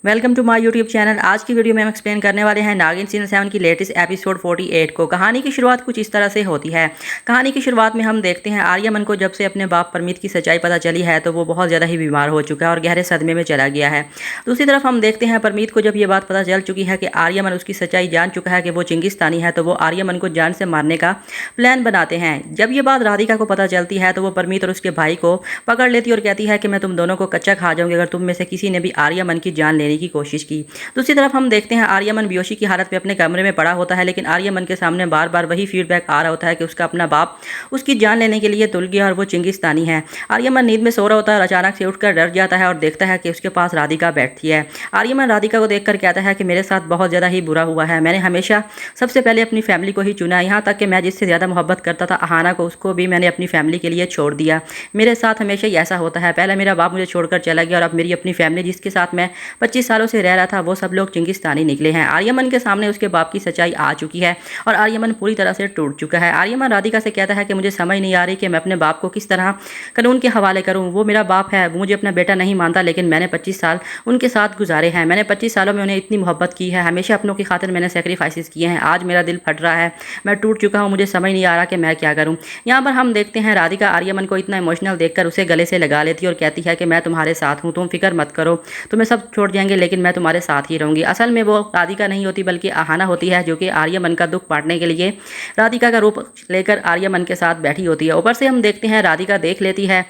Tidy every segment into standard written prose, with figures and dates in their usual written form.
Welcome to my YouTube channel. आज की video में हम एक्सप्लेन करने वाले हैं नागिन सीजन 7 की लेटेस्ट एपिसोड 48 को। कहानी की शुरुआत कुछ इस तरह से होती है। कहानी की शुरुआत में हम देखते हैं आर्यमन को जब से अपने बाप परमीत की सच्चाई पता चली है तो वो बहुत ज़्यादा ही बीमार हो चुका है और गहरे सदमे में चला गया है। दूसरी तरफ हम देखते हैं परमीत को जब ये बात पता चल चुकी है कि आर्यमन उसकी सच्चाई जान चुका है कि वो चिंगिस्तानी है तो वो आर्यमन को जान से मारने का प्लान बनाते हैं। जब ये बात राधिका को पता चलती है तो वो परमीत और उसके भाई को पकड़ लेती और कहती है कि मैं तुम दोनों को कच्चा खा जाऊंगी अगर तुम में से किसी ने भी आर्यमन की जान लेने की कोशिश की। दूसरी तरफ हम देखते हैं आर्यमन बेहोशी की हालत में अपने कमरे में पड़ा होता है, लेकिन आर्यमन के सामने बार बार वही फीडबैक आ रहा होता है कि उसका अपना बाप उसकी जान लेने के लिए तुल गया और वो चिंगिस्तानी है। आर्यमन नींद में सो रहा होता है और अचानक से उठकर डर जाता है और देखता है कि उसके पास राधिका बैठती है। आर्यमन राधिका को देखकर कहता है कि मेरे साथ बहुत ज़्यादा ही बुरा हुआ है। मैंने हमेशा सबसे पहले अपनी फैमिली को ही चुना, यहाँ तक कि मैं जिससे ज़्यादा मोहब्बत करता था अहाना को, उसको भी मैंने अपनी फैमिली के लिए छोड़ दिया। मेरे साथ हमेशा ही ऐसा होता है। पहले मेरा बाप मुझे छोड़कर चला गया और अब मेरी अपनी फैमिली जिसके साथ मैं 25 सालों से रह रहा था वो सब लोग चिंगिस्तानी निकले हैं। आर्यमन के सामने उसके बाप की सच्चाई आ चुकी है और आर्यमन पूरी तरह से टूट चुका है। आर्यमन राधिका से कहता है कि मुझे समझ नहीं आ रही कि मैं अपने बाप को किस तरह कानून के हवाले करूं। वो मेरा बाप है, वो मुझे अपना बेटा नहीं मानता, लेकिन मैंने 25 साल उनके साथ गुजारे हैं। मैंने 25 सालों में उन्हें इतनी मोहब्बत की है, हमेशा अपनों की खातिर मैंने सेक्रीफाइसेस किए हैं। आज मेरा दिल फट रहा है, मैं टूट चुका हूँ, मुझे समझ नहीं आ रहा कि मैं क्या करूँ। यहाँ पर हम देखते हैं राधिका आर्यमन को इतना इमोशनल देखकर उसे गले से लगा लेती है और कहती है कि मैं तुम्हारे साथ हूँ, तुम फिक्र मत करो, तुम्हें सब छोड़ जाएंगे लेकिन मैं तुम्हारे साथ ही रहूंगी। असल में वो राधिका नहीं होती बल्कि अहाना होती है, जो कि आर्यमन का दुख बांटने के लिए राधिका का रूप लेकर आर्यमन के साथ बैठी होती है। ऊपर से हम देखते हैं राधिका देख लेती है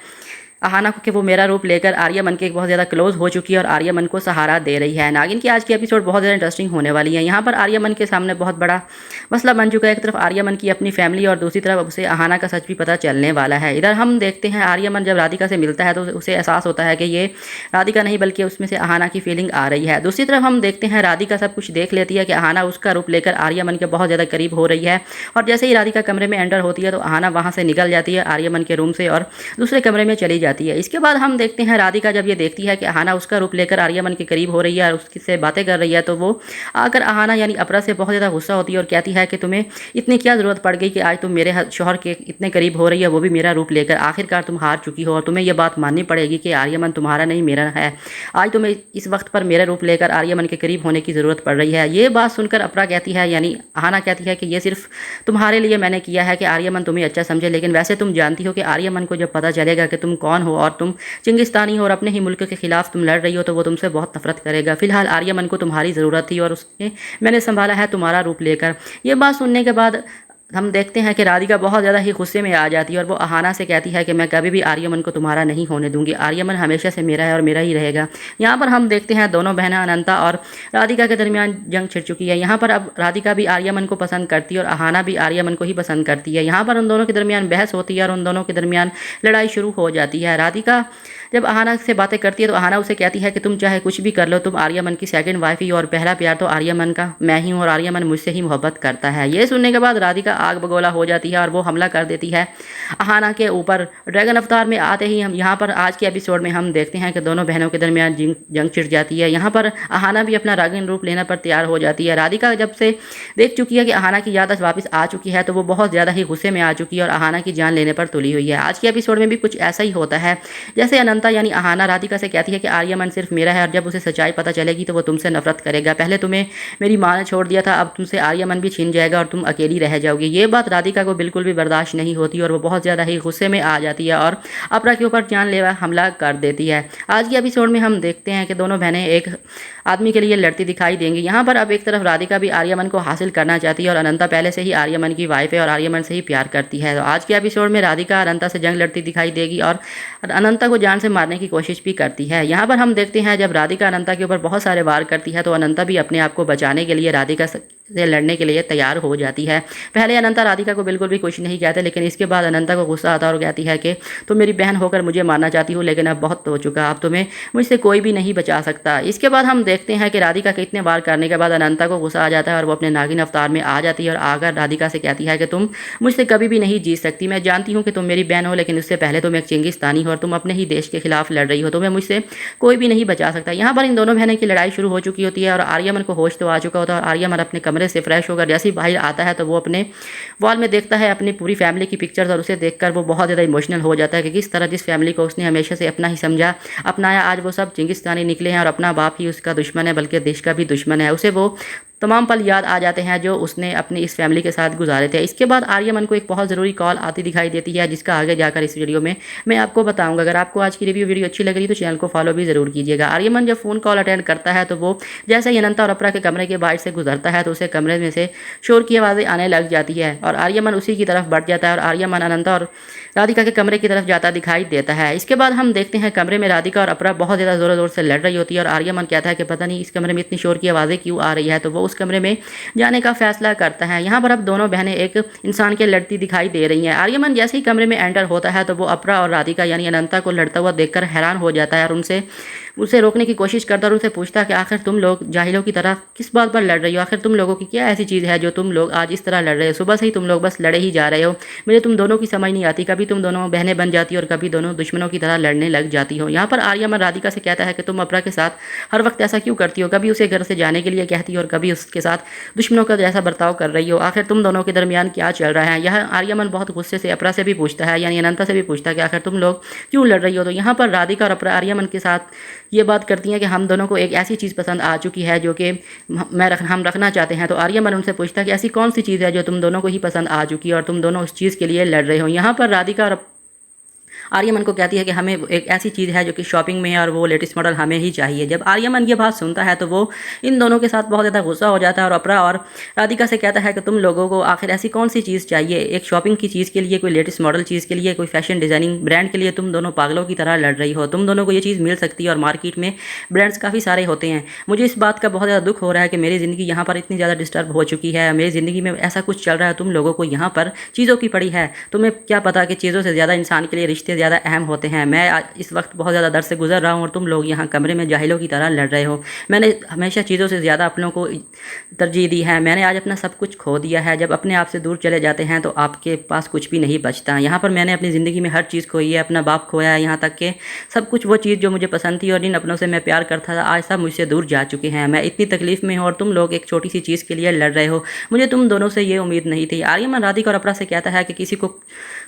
अहाना को कि वो मेरा रूप लेकर आर्यमन के बहुत ज़्यादा क्लोज हो चुकी है और आर्यमन को सहारा दे रही है। नागिन की आज की एपिसोड बहुत ज़्यादा इंटरेस्टिंग होने वाली है। यहाँ पर आर्यमन के सामने बहुत बड़ा मसला बन चुका है। एक तरफ आर्यमन की अपनी फैमिली और दूसरी तरफ उसे अहाना का सच भी पता चलने वाला है। इधर हम देखते हैं आर्यमन जब राधिका से मिलता है तो उसे एहसास होता है कि ये राधिका नहीं बल्कि उसमें से अहाना की फीलिंग आ रही है। दूसरी तरफ हम देखते हैं राधिका सब कुछ देख लेती है कि अहाना उसका रूप लेकर आर्यमन के बहुत ज़्यादा करीब हो रही है और जैसे ही राधिका कमरे में एंटर होती है तो अहाना वहाँ से निकल जाती है आर्यमन के रूम से और दूसरे कमरे में चली जाती है। इसके बाद हम देखते हैं राधिका जब ये देखती है कि अहाना उसका रूप लेकर आर्यमन के करीब हो रही है और उससे बातें कर रही है तो वो आकर अहाना यानी अपरा से बहुत ज़्यादा गुस्सा होती है और कहती है कि तुम्हें इतनी क्या ज़रूरत पड़ गई कि आज तुम मेरे शौहर के इतने करीब हो रही है, वो भी मेरा रूप लेकर। आखिरकार तुम हार चुकी हो और तुम्हें यह बात माननी पड़ेगी कि आर्यमन तुम्हारा नहीं मेरा है। आज तुम्हें इस वक्त पर मेरे रूप लेकर आर्यमन के करीब होने की ज़रूरत पड़ रही है। ये बात सुनकर अपरा कहती है यानी अहाना कहती है कि ये सिर्फ तुम्हारे लिए मैंने किया है कि आर्यमन तुम्हें अच्छा समझे, लेकिन वैसे तुम जानती हो कि आर्यमन को जब पता चलेगा कि तुम कौन हो और तुम चिंगिस्तानी हो और अपने ही मुल्क के खिलाफ तुम लड़ रही हो तो वो तुमसे बहुत नफरत करेगा। फिलहाल आर्यमन को तुम्हारी ज़रूरत थी और उसने मैंने संभाला है तुम्हारा रूप लेकर। ये बात सुनने के बाद हम देखते हैं कि राधिका बहुत ज़्यादा ही गुस्से में आ जाती है और वो अहाना से कहती है कि मैं कभी भी आर्यमन को तुम्हारा नहीं होने दूंगी, आर्यमन हमेशा से मेरा है और मेरा ही रहेगा। यहाँ पर हम देखते हैं दोनों बहनें अनंता और राधिका के दरमियान जंग छिड़ चुकी है। यहाँ पर अब राधिका भी आर्यमन को पसंद करती है और अहाना भी आर्यमन को ही पसंद करती है। यहाँ पर उन दोनों के दरमियान बहस होती है और उन दोनों के दरमियान लड़ाई शुरू हो जाती है। राधिका जब अहाना से बातें करती है तो अहाना उसे कहती है कि तुम चाहे कुछ भी कर लो, तुम आर्यमन की सेकंड वाइफ ही और पहला प्यार तो आर्यमन का मैं ही हूँ और आर्यमन मुझसे ही मोहब्बत करता है। ये सुनने के बाद राधिका आग बगोला हो जाती है और वो हमला कर देती है अहाना के ऊपर। ड्रैगन अवतार में आते ही हम यहाँ पर आज के एपिसोड में हम देखते हैं कि दोनों बहनों के दरमियान जंग छिड़ जाती है। यहाँ पर अहाना भी अपना रागिन रूप लेने पर तैयार हो जाती है। राधिका जब से देख चुकी है कि अहाना की याददाश्त वापस आ चुकी है तो वो बहुत ज़्यादा ही गुस्से में आ चुकी है और अहाना की जान लेने पर तुली हुई है। आज के एपिसोड में भी कुछ ऐसा ही होता है। जैसे अनंता यानी अहाना राधिका से कहती है कि आर्यमन सिर्फ मेरा है और जब उसे सच्चाई पता चलेगी तो वो तुमसे नफरत करेगा। पहले तुम्हें मेरी माँ ने छोड़ दिया था, अब तुमसे आर्यमन भी छीन जाएगा और तुम अकेली रह जाओगी। ये बात राधिका को बिल्कुल भी बर्दाश्त नहीं होती और वो बहुत ज़्यादा ही गुस्से में आ जाती है और अपरा के ऊपर जानलेवा हमला कर देती है। आज के एपिसोड में हम देखते हैं कि दोनों बहनें एक आदमी के लिए लड़ती दिखाई देंगी। यहाँ पर अब एक तरफ राधिका भी आर्यमन को हासिल करना चाहती है और अनंता पहले से ही आर्यमन की वाइफ है और आर्यमन से ही प्यार करती है। तो आज के एपिसोड में राधिका अनंता से जंग लड़ती दिखाई देगी और अनंता को जान से मारने की कोशिश भी करती है। यहाँ पर हम देखते हैं जब राधिका अनंता के ऊपर बहुत सारे वार करती है तो अनंता भी अपने आप को बचाने के लिए राधिका से लड़ने के लिए तैयार हो जाती है। पहले अनंता राधिका को बिल्कुल भी कुछ नहीं कहते, लेकिन इसके बाद अनंता को गुस्सा आता और कहती है कि तुम मेरी बहन होकर मुझे मारना चाहती हो, लेकिन अब बहुत हो चुका, अब तुम्हें मुझसे कोई भी नहीं बचा सकता। इसके बाद हम देखते हैं कि राधिका के इतने वार करने के बाद अनंता को गुस्सा आ जाता है और वो अपने नागिन अवतार में आ जाती है और आकर राधिका से कहती है कि तुम मुझसे कभी भी नहीं जीत सकती। मैं जानती हूँ कि तुम मेरी बहन हो, लेकिन उससे पहले तुम एक चिंगिस्तानी हो और तुम अपने ही देश के खिलाफ लड़ रही हो, तुम्हें मुझसे कोई भी नहीं बचा सकता। यहाँ पर इन दोनों बहनों की लड़ाई शुरू हो चुकी होती है और आर्यमन को होश तो आ चुका होता है और आर्यमन अपने कमरे कमरे से फ्रेश होकर जैसे ही बाहर आता है तो वो अपने वॉल में देखता है अपनी पूरी फैमिली की पिक्चर्स, और उसे देखकर वो बहुत ज़्यादा इमोशनल हो जाता है कि किस तरह जिस फैमिली को उसने हमेशा से अपना ही समझा, अपनाया, आज वो सब चंगिस्तानी निकले हैं और अपना बाप ही उसका दुश्मन है, बल्कि देश का भी दुश्मन है। उसे वो तमाम पल याद आ जाते हैं जो उसने अपनी इस फैमिली के साथ गुजारे थे। इसके बाद आर्यमन को एक बहुत ज़रूरी कॉल आती दिखाई देती है, जिसका आगे जाकर इस वीडियो में मैं आपको बताऊंगा। अगर आपको आज की रिव्यू वीडियो अच्छी लग रही तो चैनल को फॉलो भी ज़रूर कीजिएगा। आर्यमन जब फ़ोन कॉल अटेंड करता है तो वो जैसे ही अनंता और अपरा के कमरे के बाहर से गुजरता है तो उसे कमरे में से शोर की आवाज़ें आने लग जाती है और आर्यमन उसी की तरफ बढ़ जाता है और आर्यमन अनंता और राधिका के कमरे की तरफ जाता दिखाई देता है। इसके बाद हम देखते हैं कमरे में राधिका और अपरा बहुत ज़्यादा ज़ोर ज़ोर से लड़ रही होती है और आर्यमन कहता है कि पता नहीं इस कमरे में इतनी शोर की आवाज़ें क्यों आ रही है, तो वो उस कमरे में जाने का फैसला करता है। यहाँ पर अब दोनों बहनें एक इंसान के लड़ती दिखाई दे रही हैं। आर्यमन जैसे ही कमरे में एंटर होता है तो वो अपरा और राधिका यानी अनंता को लड़ता हुआ देखकर हैरान हो जाता है और उसे रोकने की कोशिश करता है और उनसे पूछता है कि आखिर तुम लोग जाहिलों की तरह किस बात पर लड़ रही हो, आखिर तुम लोगों की क्या ऐसी चीज़ है जो तुम लोग आज इस तरह लड़ रहे हो, सुबह से ही तुम लोग बस लड़े ही जा रहे हो, मुझे तुम दोनों की समझ नहीं आती, कभी तुम दोनों बहनें बन जाती हो और कभी दोनों दुश्मनों की तरह लड़ने लग जाती हो। यहाँ पर आर्यमन राधिका से कहता है कि तुम अपरा के साथ हर वक्त ऐसा क्यों करती हो, कभी उसे घर से जाने के लिए कहती हो और कभी उसके साथ दुश्मनों का जैसा बर्ताव कर रही हो, आखिर तुम दोनों के दरमियान क्या चल रहा है। यह आर्यमन बहुत गुस्से से अपरा से भी पूछता है यानी अनंता से भी पूछता है कि आखिर तुम लोग क्यों लड़ रही हो। तो यहाँ पर राधिका और अपरा आर्यमन के साथ ये बात करती हैं कि हम दोनों को एक ऐसी चीज़ पसंद आ चुकी है जो कि हम रखना चाहते हैं। तो आर्यमन उनसे पूछता है कि ऐसी कौन सी चीज़ है जो तुम दोनों को ही पसंद आ चुकी है और तुम दोनों उस चीज़ के लिए लड़ रहे हो। यहाँ पर राधिका और आर्यमन को कहती है कि हमें एक ऐसी चीज़ है जो कि शॉपिंग में है और वो लेटेस्ट मॉडल हमें ही चाहिए। जब आर्यमन ये बात सुनता है तो वो इन दोनों के साथ बहुत ज़्यादा गुस्सा हो जाता है और अपरा और राधिका से कहता है कि तुम लोगों को आखिर ऐसी कौन सी चीज़ चाहिए, एक शॉपिंग की चीज़ के लिए, कोई लेटेस्ट मॉडल चीज़ के लिए, कोई फैशन डिज़ाइनिंग ब्रांड के लिए तुम दोनों पागलों की तरह लड़ रही हो। तुम दोनों को ये चीज़ मिल सकती है और मार्केट में ब्रांड्स काफ़ी सारे होते हैं। मुझे इस बात का बहुत ज़्यादा दुख हो रहा है कि मेरी ज़िंदगी यहाँ पर इतनी ज़्यादा डिस्टर्ब हो चुकी है, मेरी ज़िंदगी में ऐसा कुछ चल रहा है, तुम लोगों को यहाँ पर चीज़ों की पड़ी है। तुम्हें क्या पता कि चीज़ों से ज़्यादा इंसान के लिए रिश्ते ज़्यादा अहम होते हैं। मैं इस वक्त बहुत ज़्यादा दर्द से गुजर रहा हूँ और तुम लोग यहाँ कमरे में जाहिलों की तरह लड़ रहे हो। मैंने हमेशा चीज़ों से ज़्यादा अपनों को तरजीह दी है, मैंने आज अपना सब कुछ खो दिया है। जब अपने आप से दूर चले जाते हैं तो आपके पास कुछ भी नहीं बचता। यहाँ पर मैंने अपनी ज़िंदगी में हर चीज़ खोई है, अपना बाप खोया है, यहाँ तक कि सब कुछ वो चीज़ जो मुझे पसंद थी और जिन अपनों से मैं प्यार करता था आज सब मुझसे दूर जा चुके हैं। मैं इतनी तकलीफ़ में हूँ और तुम लोग एक छोटी सी चीज़ के लिए लड़ रहे हो, मुझे तुम दोनों से ये उम्मीद नहीं थी। आर्यमन राधिका और अपरा से कहता है कि किसी को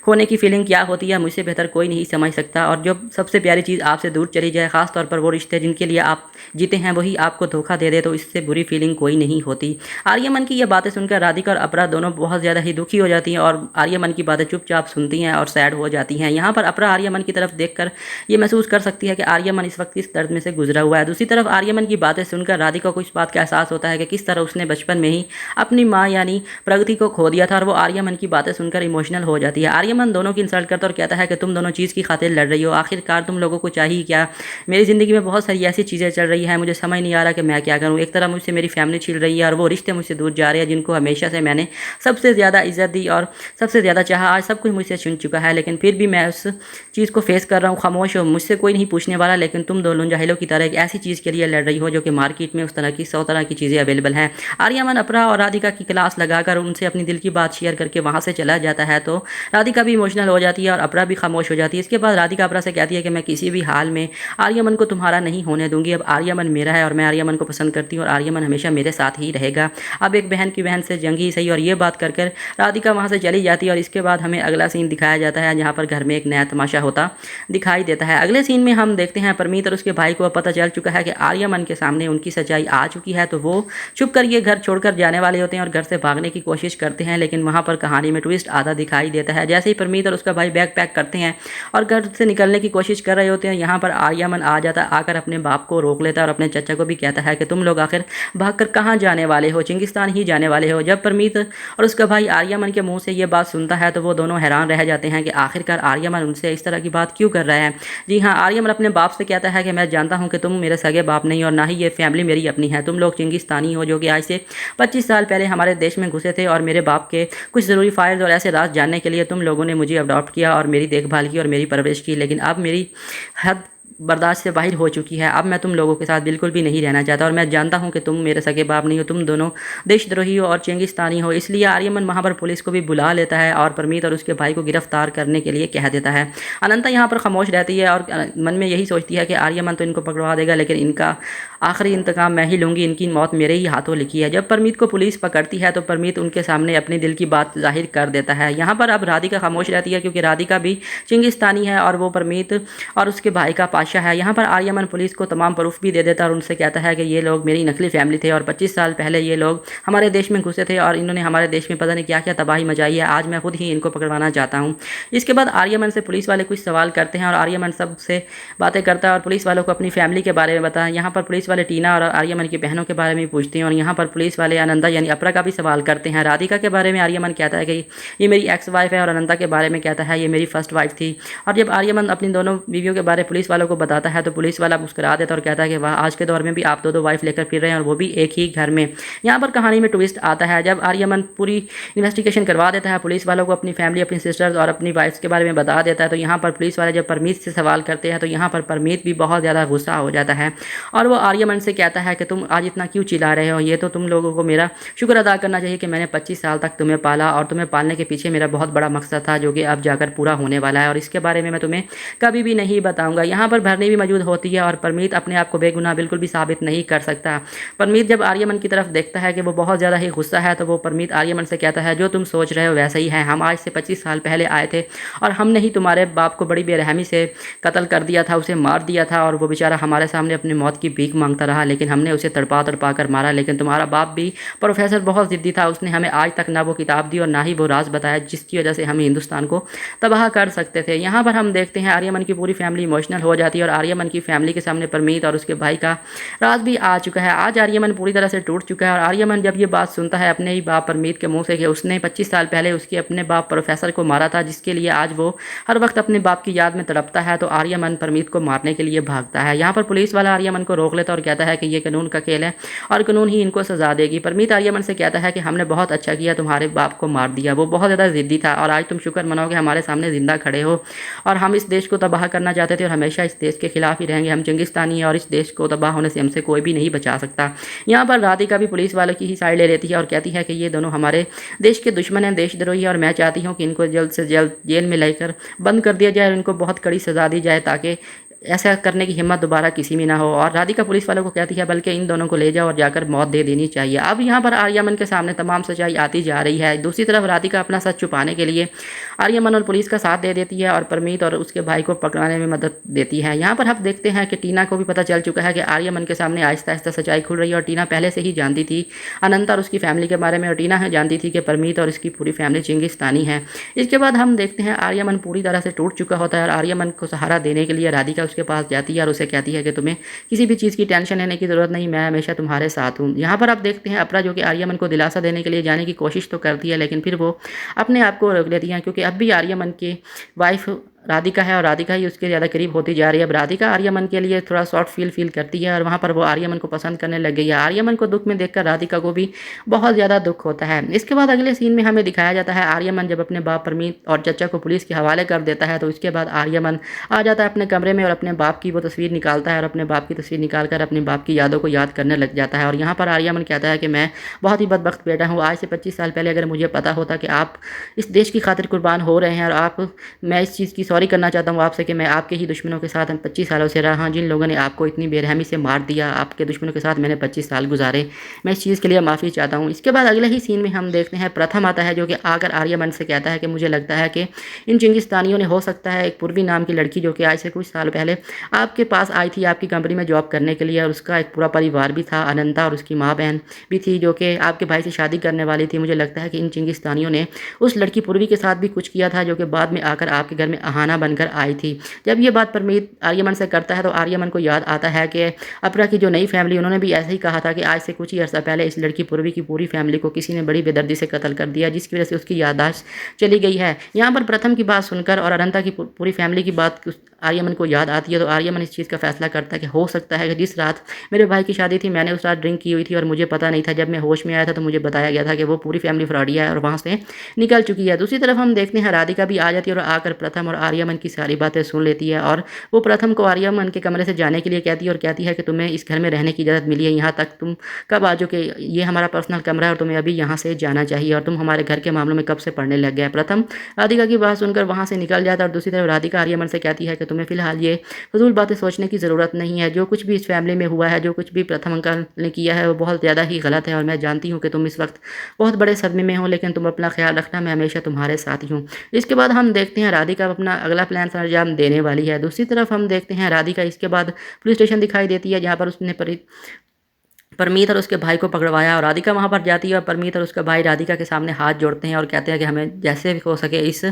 खोने की फीलिंग क्या होती है मुझसे बेहतर कोई नहीं समझ सकता, और जो सबसे प्यारी चीज़ आपसे दूर चली जाए, ख़ास तौर पर वो रिश्ते जिनके लिए आप जीते हैं वही आपको धोखा दे दे, तो इससे बुरी फीलिंग कोई नहीं होती। आर्यमन की ये बातें सुनकर राधिका और अपरा दोनों बहुत ज़्यादा ही दुखी हो जाती हैं और आर्यमन की बातें चुपचाप सुनती हैं और सैड हो जाती हैं। यहाँ पर अपरा आर्यमन की तरफ देखकर ये महसूस कर सकती है कि आर्यमन इस वक्त इस दर्द में से गुजरा हुआ है। दूसरी तरफ आर्यमन की बातें सुनकर राधिका को इस बात का एहसास होता है कि किस तरह उसने बचपन में ही अपनी माँ यानी प्रगति को खो दिया था और वो आर्यमन की बातें सुनकर इमोशनल हो जाती है। आर्यमन दोनों की इंसल्ट करता और कहता है कि तुम दोनों चीज़ की खातिर लड़ रही हो, आखिरकार तुम लोगों को चाहिए क्या। मेरी ज़िंदगी में बहुत सारी ऐसी चीज़ें चल रही हैं, मुझे समझ नहीं आ रहा कि मैं क्या करूं। एक तरफ मुझसे मेरी फैमिली छिल रही है और वो रिश्ते मुझसे दूर जा रहे हैं जिनको हमेशा से मैंने सबसे ज़्यादा इज्जत दी और सबसे ज़्यादा चाहा। आज सब कुछ मुझसे छीन चुका है, लेकिन फिर भी मैं उस चीज़ को फेस कर रहा हूँ, खामोश हूँ, मुझसे कोई नहीं पूछने वाला। लेकिन तुम दोनों जाहिलों की तरह एक ऐसी चीज़ के लिए लड़ रही हो जो कि मार्केट में उस तरह की 100 तरह की चीज़ें अवेलेबल हैं। आर्यमन अपरा और राधिका की क्लास लगाकर उनसे अपनी दिल की बात शेयर करके वहाँ से चला जाता है तो राधिका भी इमोशनल हो जाती है और अपरा भी खामोश हो जाती है। इसके बाद राधिका अपरा से कहती है कि मैं किसी भी हाल में आर्यमन को तुम्हारा नहीं होने दूंगी, अब आर्यमन मेरा है और मैं आर्यमन को पसंद करती हूँ और आर्यमन हमेशा मेरे साथ ही रहेगा। अब एक बहन की बहन से जंग ही सही। और ये बात कर कर राधिका वहाँ से चली जाती है और इसके बाद हमें अगला सीन दिखाया जाता है जहाँ पर घर में एक नया तमाशा होता दिखाई देता है। अगले सीन में हम देखते हैं परमीत और उसके भाई को पता चल चुका है कि आर्यमन के सामने उनकी सच्चाई आ चुकी है, तो वो छुप कर ये घर छोड़कर जाने वाले होते हैं और घर से भागने की कोशिश करते हैं। लेकिन वहाँ पर कहानी में ट्विस्ट आधा दिखाई देता है। जैसे ही परमीत और उसका भाई बैग पैक करते हैं और घर से निकलने की कोशिश कर रहे होते हैं, यहाँ पर आर्यमन आ जाता है, आकर अपने बाप को रोक लेता है और अपने चचा को भी कहता है कि तुम लोग आखिर भागकर कहाँ जाने वाले हो, चिंगिस्तान ही जाने वाले हो। जब परमीत और उसका भाई आर्यमन के मुंह से ये बात सुनता है तो वो दोनों हैरान रह जाते हैं कि आखिरकार आर्यमन उनसे इस तरह की बात क्यों कर रहा है। जी हाँ, आर्यमन अपने बाप से कहता है कि मैं जानता हूँ कि तुम मेरे सगे बाप नहीं और ना ही ये फैमिली मेरी अपनी है, तुम लोग चिंगिस्तानी हो जो कि आज से 25 साल पहले हमारे देश में घुसे थे और मेरे बाप के कुछ ज़रूरी फाइल्स और ऐसे राज जानने के लिए तुम लोगों ने मुझे अडॉप्ट किया और मेरी देखभाल की और मेरी परवरिश की। लेकिन अब मेरी हद बर्दाश्त से बाहर हो चुकी है, अब मैं तुम लोगों के साथ बिल्कुल भी नहीं रहना चाहता और मैं जानता हूं कि तुम मेरे सगे बाप नहीं हो, तुम दोनों देशद्रोही हो और चिंगिस्तानी हो। इसलिए आर्यमन वहां पर पुलिस को भी बुला लेता है और परमीत और उसके भाई को गिरफ्तार करने के लिए कह देता है। अनंता यहाँ पर खामोश रहती है और मन में यही सोचती है कि आर्यमन तो इनको पकड़वा देगा, लेकिन इनका आखिरी इंतकाम मैं ही लूँगी, इनकी मौत मेरे ही हाथों लिखी है। जब परमीत को पुलिस पकड़ती है तो परमीत उनके सामने अपने दिल की बात जाहिर कर देता है। यहाँ पर अब राधिका खामोश रहती है क्योंकि राधिका भी चिंगिस्तानी है और वो परमीत और उसके भाई का पाशा है। यहाँ पर आर्यमन पुलिस को तमाम प्रूफ भी दे देता है और उनसे कहता है कि ये लोग मेरी नकली फैमिली थे और 25 साल पहले ये लोग हमारे देश में घुसे थे और इन्होंने हमारे देश में पता नहीं क्या क्या तबाही मचाई है। आज मैं खुद ही इनको पकड़वाना चाहता हूँ। इसके बाद आर्यमन से पुलिस वाले कुछ सवाल करते हैं और आर्यमन सबसे बातें करता है और पुलिस वालों को अपनी फैमिली के बारे में बताया। यहाँ पर पुलिस वाले टीना और आर्यमन की बहनों के बारे में पूछते हैं और यहाँ पर पुलिस वाले अनंता यानी अपरा का भी सवाल करते हैं। राधिका के बारे में आर्यमन कहता है कि ये मेरी एक्स वाइफ है और अनंता के बारे में कहता है ये मेरी फर्स्ट वाइफ थी। और जब आर्यमन अपनी दोनों बीवियों के बारे पुलिस वालों को बताता है तो पुलिस वाला मुस्कुरा देता है और कहता है कि वाह, आज के दौर में भी आप दो वाइफ लेकर फिर रहे हैं और वो भी एक ही घर में। यहाँ पर कहानी में ट्विस्ट आता है जब आर्यमन पूरी इन्वेस्टिगेशन करवा देता है पुलिस वालों को, अपनी फैमिली, अपनी सिस्टर्स और अपनी वाइफ्स के बारे में बता देता है। तो यहाँ पर पुलिस वाले जब परमीत से सवाल करते हैं तो यहाँ पर परमीत भी बहुत ज़्यादा गुस्सा हो जाता है और वो आर्यमन से कहता है कि तुम आज इतना क्यों चिल्ला रहे हो, ये तो तुम लोगों को मेरा शुक्र अदा करना चाहिए कि मैंने 25 साल तक तुम्हें पाला और तुम्हें पालने के पीछे मेरा बहुत बड़ा मकसद था जो कि अब जाकर पूरा होने वाला है और इसके बारे में मैं तुम्हें कभी भी नहीं बताऊंगा। यहाँ पर भरनी भी मौजूद होती है और परमीत अपने आप को बेगुनाह बिल्कुल भी साबित नहीं कर सकता। परमीत जब आर्यमन की तरफ देखता है कि वो बहुत ज़्यादा ही गुस्सा है तो वो परमीत आर्यमन से कहता है जो तुम सोच रहे हो वैसा ही है। हम आज से 25 साल पहले आए थे और हमने ही तुम्हारे बाप को बड़ी बेरहमी से कत्ल कर दिया था, उसे मार दिया था और वो बेचारा हमारे सामने अपनी मौत की भीख मांगता रहा, लेकिन हमने उसे तड़पा तड़पा कर मारा। लेकिन तुम्हारा बाप भी प्रोफेसर बहुत ज़िद्दी था, उसने हमें आज तक ना वो किताब दी और ना ही वो राज बताया जिसकी वजह से हम हिंदुस्तान को तबाह कर सकते थे। यहाँ पर हम देखते हैं आर्यमन की पूरी फैमिली इमोशनल हो जाती है और आर्यमन की फैमिली के सामने परमीत और उसके भाई का राज भी आ चुका है। आज आर्यमन पूरी तरह से टूट चुका है और आर्यमन जब ये बात सुनता है अपने ही बाप परमीत के मुंह से कि उसने 25 साल पहले उसके अपने बाप प्रोफेसर को मारा था जिसके लिए आज वो हर वक्त अपने बाप की याद में तड़पता है, तो आर्यमन परमीत को मारने के लिए भागता है। यहाँ पर पुलिस वाला आर्यमन को रोक लेता और कहता है कि ये कानून का खेल है और कानून ही इनको सजा देगी। परमीत आर्यमन से कहता है कि हमने बहुत अच्छा किया, तुम्हारे बाप को मार दिया, वो बहुत ज़्यादा ज़िद्दी था और आज तुम शुक्र मनाओगे हमारे सामने ज़िंदा खड़े हो और हम इस देश को तबाह करना चाहते थे और हमेशा इस देश के खिलाफ ही रहेंगे। हम चिंगिस्तानी हैं और इस देश को तबाह होने से हमसे कोई भी नहीं बचा सकता। यहाँ पर राधिका भी पुलिस वालों की ही साइड ले लेती है और कहती है कि ये दोनों हमारे देश के दुश्मन हैं, देशद्रोही हैं और मैं चाहती हूँ कि इनको जल्द से जल्द जेल में लेकर बंद कर दिया जाए और इनको बहुत कड़ी सज़ा दी जाए ताकि ऐसा करने की हिम्मत दोबारा किसी में ना हो। और राधिका पुलिस वालों को कहती है बल्कि इन दोनों को ले जाओ और जाकर मौत दे देनी चाहिए। अब यहाँ पर आर्यमन के सामने तमाम सच्चाई आती जा रही है। दूसरी तरफ राधिका अपना सच छुपाने के लिए आर्यमन और पुलिस का साथ दे देती है और परमीत और उसके भाई को पकड़ाने में मदद देती है। यहाँ पर हम देखते हैं कि टीना को भी पता चल चुका है कि आर्यमन के सामने आहिस्ता आहिस्ता सच्चाई खुल रही है और टीना पहले से ही जानती थी अनंत और उसकी फैमिली के बारे में और टीना जानती थी कि परमीत और इसकी पूरी फैमिली चिंगिस्तानी है। इसके बाद हम देखते हैं आर्यमन पूरी तरह से टूट चुका होता है और आर्यमन को सहारा देने के लिए राधिका उसके पास जाती है और उसे कहती है कि तुम्हें किसी भी चीज़ की टेंशन लेने की ज़रूरत नहीं, मैं हमेशा तुम्हारे साथ हूँ। यहाँ पर आप देखते हैं अपरा जो कि आर्यमन को दिलासा देने के लिए जाने की कोशिश तो करती है लेकिन फिर वो अपने आप को रोक लेती है क्योंकि अब भी आर्यमन की वाइफ राधिका है और राधिका ही उसके ज़्यादा करीब होती जा रही है। अब राधिका आर्यमन के लिए थोड़ा शॉर्ट फील करती है और वहाँ पर वो आर्यमन को पसंद करने लग गई है। आर्यमन को दुख में देखकर राधिका को भी बहुत ज़्यादा दुख होता है। इसके बाद अगले सीन में हमें दिखाया जाता है आर्यमन जब अपने बाप परमीत और चचा को पुलिस के हवाले कर देता है तो इसके बाद आर्यमन आ जाता है अपने कमरे में और अपने बाप की वो तस्वीर निकालता है और अपने बाप की तस्वीर निकाल कर अपने बाप की यादों को याद करने लग जाता है। और यहाँ पर आर्यमन कहता है कि मैं बहुत ही बदबख्त बेटा हूँ, आज से 25 साल पहले अगर मुझे पता होता कि आप इस देश की खातिर कुर्बान हो रहे हैं और आप, मैं इस चीज़ की सॉरी करना चाहता हूँ आपसे कि मैं आपके ही दुश्मनों के साथ 25 सालों से रहा, जिन लोगों ने आपको इतनी बेरहमी से मार दिया, आपके दुश्मनों के साथ मैंने 25 साल गुजारे, मैं इस चीज़ के लिए माफ़ी चाहता हूँ। इसके बाद अगले ही सीन में हम देखते हैं प्रथम आता है जो कि आकर आर्यमन से कहता है कि मुझे लगता है कि इन चिंगिस्तानियों ने हो सकता है एक पूर्वी नाम की लड़की जो कि आज से कुछ साल पहले आपके पास आई थी आपकी कंपनी में जॉब करने के लिए और उसका एक पूरा परिवार भी था, अनंता और उसकी माँ बहन भी थी जो कि आपके भाई से शादी करने वाली थी। मुझे लगता है कि इन चिंगिस्तानियों ने उस लड़की पूर्वी के साथ भी कुछ किया था जो कि बाद में आकर आपके घर में आहाना बनकर आई थी। जब ये बात परमीत आर्यमन से करता है तो आर्यमन को याद आता है कि अपरा की जो नई फैमिली उन्होंने भी ऐसे ही कहा था कि आज से कुछ ही अर्सा पहले इस लड़की पूर्वी की पूरी फैमिली को किसी ने बड़ी बेदर्दी से कत्ल कर दिया जिसकी वजह से उसकी याददाश्त चली गई है। यहाँ पर प्रथम की बात सुनकर और अनंता की पूरी फैमिली की बात आर्यमन को याद आती है तो आर्यमन इस चीज़ का फैसला करता है कि हो सकता है कि जिस रात मेरे भाई की शादी थी मैंने उस रात ड्रिंक की हुई थी और मुझे पता नहीं था, जब मैं होश में आया था तो मुझे बताया गया था कि वो पूरी फैमिली फ्रॉडिया है और वहाँ से निकल चुकी है। दूसरी तरफ हम देखते हैं राधिका भी आ जाती है और आकर प्रथम और आर्यमन की सारी बातें सुन लेती है और वो प्रथम को आर्यमन के कमरे से जाने के लिए कहती है और कहती है कि तुम्हें इस घर में रहने की इजाज़त मिली है, यहाँ तक तुम कब आ चुके, ये हमारा पर्सनल कमरा है और तुम्हें अभी यहाँ से जाना चाहिए और तुम हमारे घर के मामलों में कब से पढ़ने लग गए। प्रथम राधिका की बात सुनकर वहाँ से निकल जाता है और दूसरी तरफ राधिका आर्यमन से कहती है कि तुम्हें फ़िलहाल ये फजूल बातें सोचने की ज़रूरत नहीं है। जो कुछ भी इस फैमिली में हुआ है, जो कुछ भी प्रथम अंकल ने किया है, वो बहुत ज़्यादा ही गलत है और मैं जानती हूँ कि तुम इस वक्त बहुत बड़े सदमे में हो, लेकिन तुम अपना ख्याल रखना, मैं हमेशा तुम्हारे साथ ही हूँ। इसके बाद हम देखते हैं राधिका अपना अगला प्लान अंजाम देने वाली है। दूसरी तरफ हम देखते हैं राधिका इसके बाद पुलिस स्टेशन दिखाई देती है, जहाँ पर उसने परमीत और उसके भाई को पकड़वाया और राधिका वहाँ पर जाती है और परमीत और उसका भाई राधिका के सामने हाथ जोड़ते हैं और कहते हैं कि हमें जैसे भी हो सके इस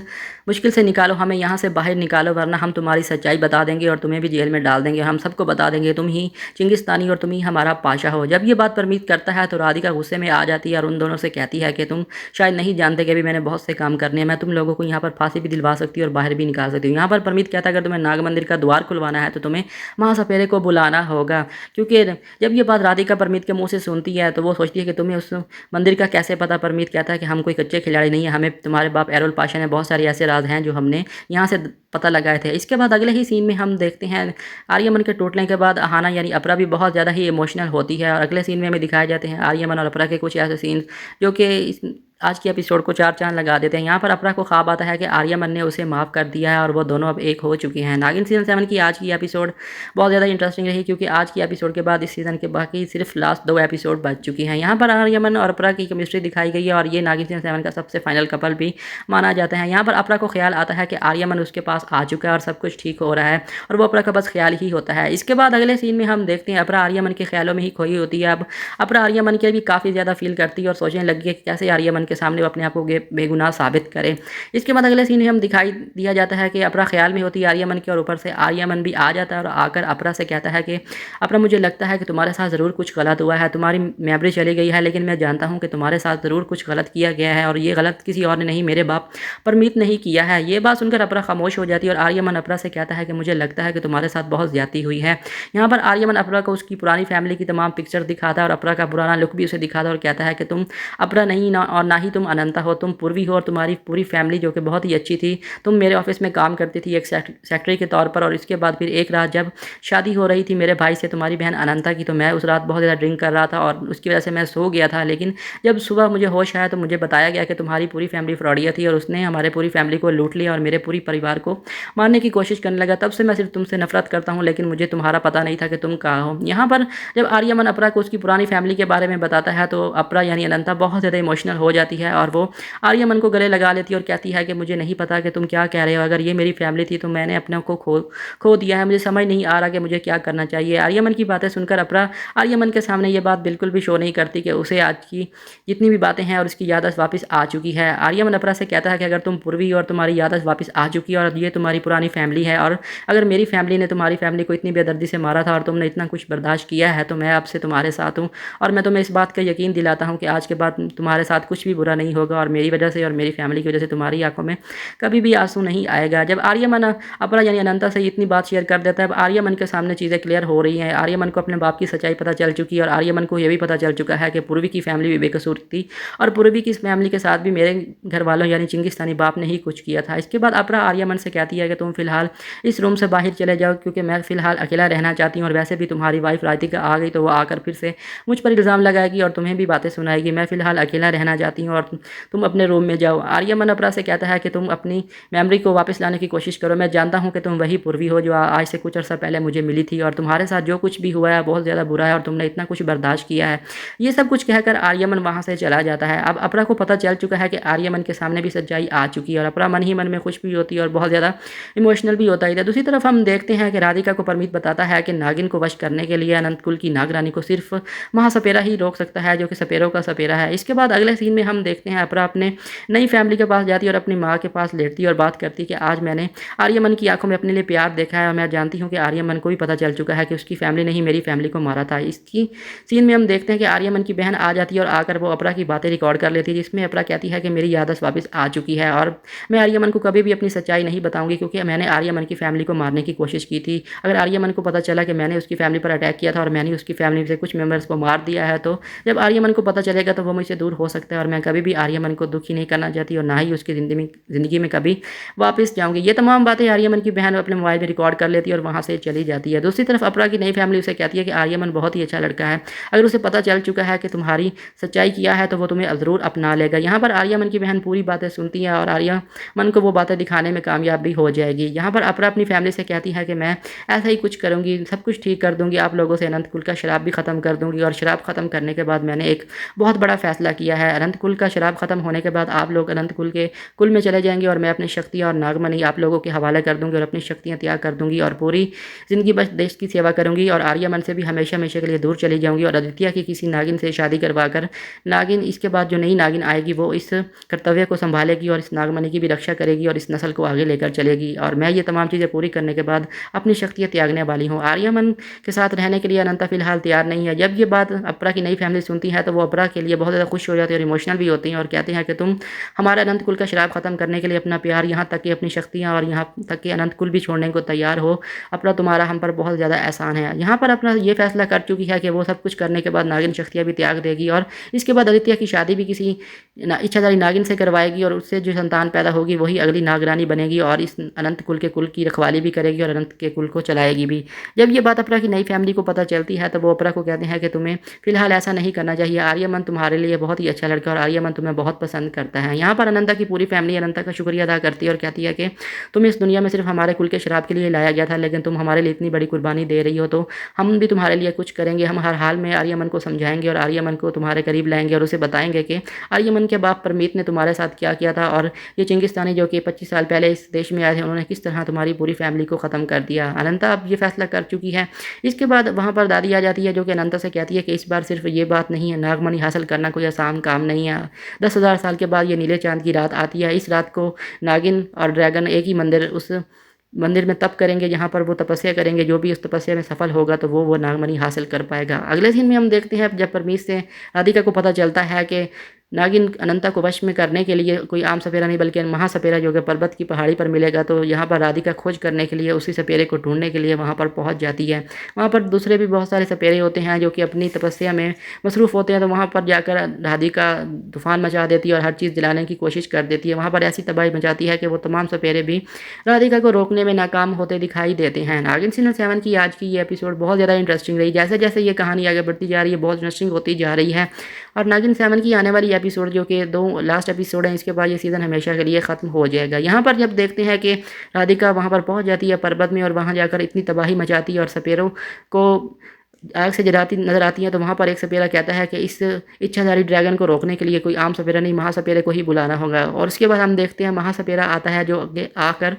मुश्किल से निकालो, हमें यहाँ से बाहर निकालो, वरना हम तुम्हारी सच्चाई बता देंगे और तुम्हें भी जेल में डाल देंगे। हम सबको बता देंगे तुम ही चिंगिस्तानी और तुम ही हमारा पाशा हो। जब ये बात परमीत करता है तो राधिका गुस्से में आ जाती है और उन दोनों से कहती है कि तुम शायद नहीं जानते कि अभी मैंने बहुत से काम करने हैं, मैं तुम लोगों को यहाँ पर फांसी भी दिलवा सकती हूँ और बाहर भी निकाल सकती हूँ। यहाँ पर परमीत कहता है अगर तुम्हें नाग मंदिर का द्वार खुलवाना है तो तुम्हें महासपेरे को बुलाना होगा, क्योंकि जब ये बात राधिका परमीत के मुँह से सुनती है तो वो सोचती है कि तुम्हें उस मंदिर का कैसे पता। परमीत कहता है कि हम कोई कच्चे खिलाड़ी नहीं है, हमें तुम्हारे बाप एरोल पाशा ने बहुत सारे ऐसे राज हैं जो हमने यहाँ से पता लगाए थे। इसके बाद अगले ही सीन में हम देखते हैं आर्यमन के टूटने के बाद अहाना यानी अपरा भी बहुत ज़्यादा ही इमोशनल होती है और अगले सीन में हमें दिखाए जाते हैं आर्यमन और अपरा के कुछ ऐसे सीन जो कि आज के एपिसोड को चार चांद लगा देते हैं। यहाँ पर अपरा को ख्वाब आता है कि आर्यमन ने उसे माफ़ कर दिया है और वो दोनों अब एक हो चुके हैं। नागिन सीजन 7 की आज की एपिसोड बहुत ज़्यादा इंटरेस्टिंग रही, क्योंकि आज की एपिसोड के बाद इस सीज़न के बाकी सिर्फ लास्ट 2 एपिसोड बच चुकी हैं। यहाँ पर आर्यमन और अपरा की केमिस्ट्री दिखाई गई है और ये नागिन सीजन 7 का सबसे फाइनल कपल भी माना जाता है। यहाँ पर अपरा को ख्याल आता है कि आर्यमन उसके पास आ चुका है और सब कुछ ठीक हो रहा है और वो अपरा का बस ख्याल ही होता है। इसके बाद अगले सीन में हम देखते हैं अपरा आर्यमन के ख्यालों में ही खोई होती है। अब अपरा आर्यमन के भी काफ़ी ज़्यादा फील करती है और सोचने लगी है कि कैसे आर्यमन के सामने वो अपने आप को बेगुनाह साबित करे। इसके बाद अगले सीन में हम दिखाई दिया जाता है कि अपरा ख्याल में होती है आर्यमन के और ऊपर से आर्यमन भी आ जाता है और आकर अपरा से कहता है कि अपरा मुझे लगता है कि तुम्हारे साथ ज़रूर कुछ गलत हुआ है, तुम्हारी मेमोरी चली गई है, लेकिन मैं जानता हूँ कि तुम्हारे साथ ज़रूर कुछ गलत किया गया है और ये गलत किसी और ने नहीं, मेरे बाप परमीत नहीं किया है। ये बात सुनकर अपरा खामोश हो जाती है और आर्यमन अपरा से कहता है कि मुझे लगता है कि तुम्हारे साथ बहुत ज्यादती हुई है। यहाँ पर आर्यमन अपरा को उसकी पुरानी फैमिली की तमाम पिक्चर दिखाता है और अपरा का पुराना लुक भी उसे दिखाता है और कहता है कि तुम अपरा नहीं ना और ना ही तुम अनंता हो, तुम पूर्वी हो और तुम्हारी पूरी फैमिली जो कि बहुत ही अच्छी थी। तुम मेरे ऑफिस में काम करती थी एक सेक्रेटरी के तौर पर और इसके बाद फिर एक रात जब शादी हो रही थी मेरे भाई से तुम्हारी बहन अनंता की, तो मैं उस रात बहुत ज़्यादा ड्रिंक कर रहा था और उसकी वजह से मैं सो गया था। लेकिन जब सुबह मुझे होश आया तो मुझे बताया गया कि तुम्हारी पूरी फैमिली फ्रॉडिया थी और उसने हमारे पूरी फैमिली को लूट लिया और मेरे पूरी परिवार को मारने की कोशिश करने लगा। तब से मैं सिर्फ तुमसे नफरत करता हूँ, लेकिन मुझे तुम्हारा पता नहीं था कि तुम कहाँ हो। यहाँ पर जब आर्यमन अपरा को उसकी पुरानी फैमिली के बारे में बताता है तो अपरा यानी अनंता बहुत ज़्यादा इमोशनल हो जाती है और वो आर्यमन को गले लगा लेती है और कहती है कि मुझे नहीं पता कि तुम क्या कह रहे हो, अगर ये मेरी फैमिली थी तो मैंने अपने को खो दिया है, मुझे समझ नहीं आ रहा कि मुझे क्या करना चाहिए। आर्यमन की बातें सुनकर अपरा आर्यमन के सामने ये बात बिल्कुल भी शो नहीं करती कि उसे आज की जितनी भी बातें हैं और उसकी याददाश्त वापस आ चुकी है। आर्यमन अपरा से कहता है कि अगर तुम पूर्वी और तुम्हारी याददाश्त वापस आ चुकी है और ये तुम्हारी पुरानी फैमिली है और अगर मेरी फैमिली ने तुम्हारी फैमिली को इतनी बेदर्दी से मारा था और तुमने इतना कुछ बर्दाश्त किया है तो मैं अब से तुम्हारे साथ हूँ और मैं तुम्हें इस बात का यकीन दिलाता हूँ कि आज के बाद तुम्हारे साथ कुछ भी बुरा नहीं होगा और मेरी वजह से और मेरी फैमिली की वजह से तुम्हारी आंखों में कभी भी आंसू नहीं आएगा। जब आर्यमन अपरा यानी अनंता से इतनी बात शेयर कर देता है, अब आर्यमन के सामने चीज़ें क्लियर हो रही हैं। आर्यमन को अपने बाप की सच्चाई पता चल चुकी है और आर्यमन को यह भी पता चल चुका है कि पूर्वी की फैमिली भी बेकसूर थी और पूर्वी की इस फैमिली के साथ भी मेरे घर वालों यानी चिंगिस्तानी बाप ने ही कुछ किया था। इसके बाद अपरा आर्यमन से कहती है कि तुम फिलहाल इस रूम से बाहर चले जाओ, क्योंकि मैं फिलहाल अकेला रहना चाहती हूँ और वैसे भी तुम्हारी वाइफ राधिका आ गई तो वो आकर फिर से मुझ पर इल्ज़ाम लगाएगी और तुम्हें भी बातें सुनाएगी। मैं फिलहाल अकेला रहना चाहती हूँ और तुम अपने रूम में जाओ। आर्यमन अपरा से कहता है कि तुम अपनी मेमोरी को वापस लाने की कोशिश करो, मैं जानता हूँ कि तुम वही पूर्वी हो जो आज से कुछ अर्सा पहले मुझे मिली थी और तुम्हारे साथ जो कुछ भी हुआ है बहुत ज़्यादा बुरा है और तुमने इतना कुछ बर्दाश्त किया है। ये सब कुछ कहकर आर्यमन वहाँ से चला जाता है। अब अपरा को पता चल चुका है कि आर्यमन के सामने भी सच्चाई आ चुकी है और अपरा मन ही मन में खुश भी होती है और बहुत ज़्यादा इमोशनल भी होता है। दूसरी तरफ हम देखते हैं कि राधिका को परमीत बताता है कि नागिन को वश करने के लिए अनंत कुल की नागरानी को सिर्फ महासपेरा ही रोक सकता है, जो कि सपेरों का सपेरा है। इसके बाद अगले सीन में हम देखते हैं अपरा अपने नई फैमिली के पास जाती है और अपनी माँ के पास लेटती है और बात करती है कि आज मैंने आर्यमन की आंखों में अपने लिए प्यार देखा है और मैं जानती हूँ कि आर्यमन को भी पता चल चुका है कि उसकी फैमिली ने ही मेरी फैमिली को मारा था। इसकी सीन में हम देखते हैं कि आर्यमन की बहन आ जाती है और आकर वो अपरा की बातें रिकॉर्ड कर लेती है, जिसमें अपरा कहती है कि मेरी याददाश्त वापस आ चुकी है और मैं आर्यमन को कभी भी अपनी सच्चाई नहीं बताऊंगी, क्योंकि मैंने आर्यमन की फैमिली को मारने की कोशिश की थी। अगर आर्यमन को पता चला कि मैंने उसकी फैमिली पर अटैक किया था और मैंने उसकी फैमिली से कुछ मेम्बर्स को मार दिया है तो जब आर्यमन को पता चलेगा तो वो मुझसे दूर हो सकता है और मैं मैं कभी भी आर्यमन को दुखी नहीं करना चाहती और ना ही उसकी ज़िंदगी में कभी वापस जाऊँगी। ये तमाम बातें आर्यमन की बहन अपने मोबाइल में रिकॉर्ड कर लेती है और वहाँ से चली जाती है। दूसरी तरफ अपरा की नई फैमिली उसे कहती है कि आर्यमन बहुत ही अच्छा लड़का है, अगर उसे पता चल चुका है कि तुम्हारी सच्चाई क्या है तो वो तुम्हें ज़रूर अपना लेगा। यहाँ पर आर्यमन की बहन पूरी बातें सुनती है और आर्यमन को वो बातें दिखाने में कामयाब भी हो जाएगी। यहाँ पर अपरा अपनी फैमिली से कहती है कि मैं ऐसा ही कुछ करूँगी, सब कुछ ठीक कर दूँगी, आप लोगों से अनंत कुल का शराब भी ख़त्म कर दूँगी। और शराब ख़त्म करने के बाद मैंने एक बहुत बड़ा फैसला किया है, अनंत कुल का शराब ख़त्म होने के बाद आप लोग अनंत कुल के कुल में चले जाएंगे और मैं अपनी शक्तियाँ और नागमणि आप लोगों के हवाले कर दूँगी और अपनी शक्तियाँ त्याग कर दूँगी और पूरी ज़िंदगी बस देश की सेवा करूँगी और आर्यमन से भी हमेशा हमेशा के लिए दूर चली जाऊँगी और आदित्य की किसी नागिन से शादी करवा कर नागिन इसके बाद जो नई नागिन आएगी वो इस कर्तव्य को संभालेगी और इस नागमणि की भी रक्षा करेगी और इस नस्ल को आगे लेकर चलेगी। और मैं ये तमाम चीज़ें पूरी करने के बाद अपनी शक्तियाँ त्यागने वाली हूँ। आर्यमन के साथ रहने के लिए अनंता फिलहाल तैयार नहीं है। जब ये बात अपरा की नई फैमिली सुनती है तो वो अपरा के लिए बहुत ज़्यादा खुश हो जाती है और इमोशनल भी होती हैं और कहते हैं कि तुम हमारे अनंत कुल का शराब ख़त्म करने के लिए अपना प्यार, यहाँ तक कि अपनी शक्तियाँ और यहाँ तक कि अनंत कुल भी छोड़ने को तैयार हो। अपरा तुम्हारा हम पर बहुत ज़्यादा एहसान है। यहाँ पर अपना ये फैसला कर चुकी है कि वो सब कुछ करने के बाद नागिन शक्तियाँ भी त्याग देगी और इसके बाद आदित्य की शादी भी किसी इच्छाधारी नागिन से करवाएगी और उससे जो संतान पैदा होगी वही अगली नागरानी बनेगी और इस अनंत कुल के कुल की रखवाली भी करेगी और अनंत के कुल को चलाएगी भी। जब ये बात अपरा की नई फैमिली को पता चलती है तो वो अपरा को कहते हैं कि तुम्हें फिलहाल ऐसा नहीं करना चाहिए, आर्यमन तुम्हारे लिए बहुत ही अच्छा लड़का और आर्यमन तुम्हें बहुत पसंद करता है। यहाँ पर अनंता की पूरी फैमिली अनंता का शुक्रिया अदा करती है और कहती है कि तुम इस दुनिया में सिर्फ हमारे कुल के शराब के लिए लाया गया था, लेकिन तुम हमारे लिए इतनी बड़ी कुर्बानी दे रही हो तो हम भी तुम्हारे लिए कुछ करेंगे। हम हर हाल में आर्यमन को समझाएंगे और आर्यमन को तुम्हारे करीब लाएंगे और उसे बताएंगे कि आर्यमन के बाप परमीत ने तुम्हारे साथ क्या किया था और ये चिंगिस्तानी जो कि 25 साल पहले इस देश में आए थे उन्होंने किस तरह तुम्हारी पूरी फैमिली को ख़त्म कर दिया। अनंता अब ये फैसला कर चुकी है। इसके बाद वहाँ पर दादी आ जाती है जो कि अनंता से कहती है कि इस बार सिर्फ ये बात नहीं है, नागमणि हासिल करना कोई आसान काम नहीं है। 10,000 साल के बाद ये नीले चांद की रात आती है। इस रात को नागिन और ड्रैगन एक ही उस मंदिर में तप करेंगे, जहाँ पर वो तपस्या करेंगे। जो भी उस तपस्या में सफल होगा तो वो नागमणि हासिल कर पाएगा। अगले दिन में हम देखते हैं जब परमीत से राधिका को पता चलता है कि नागिन अनंता को वश में करने के लिए कोई आम सपेरा नहीं बल्कि महासपेरा जो कि पर्वत की पहाड़ी पर मिलेगा, तो यहाँ पर राधिका खोज करने के लिए उसी सपेरे को ढूंढने के लिए वहाँ पर पहुँच जाती है। वहाँ पर दूसरे भी बहुत सारे सपेरे होते हैं जो कि अपनी तपस्या में मसरूफ़ होते हैं, तो वहाँ पर जाकर राधिका तूफान मचा देती है और हर चीज़ जलाने की कोशिश कर देती है। वहाँ पर ऐसी तबाही मचाती है कि वो तमाम सपेरे भी राधिका को रोकने में नाकाम होते दिखाई देते हैं। नागिन सीजन 7 की आज की ये एपिसोड बहुत ज़्यादा इंटरेस्टिंग रही। जैसे जैसे ये कहानी आगे बढ़ती जा रही है बहुत इंटरेस्टिंग होती जा रही है और नागिन 7 की आने वाली एपिसोड जो कि 2 लास्ट एपिसोड हैं, इसके बाद ये सीज़न हमेशा के लिए ख़त्म हो जाएगा। यहाँ पर जब देखते हैं कि राधिका वहाँ पर पहुँच जाती है पर्वत में और वहाँ जाकर इतनी तबाही मचाती है और सपेरों को आग से जलाती नजर आती हैं, तो वहाँ पर एक सपेरा कहता है कि इस इच्छाधारी ड्रैगन को रोकने के लिए कोई आम सपेरा नहीं, महासपेरे को ही बुलाना होगा। और उसके बाद हम देखते हैं महासपेरा आता है जो आगे आकर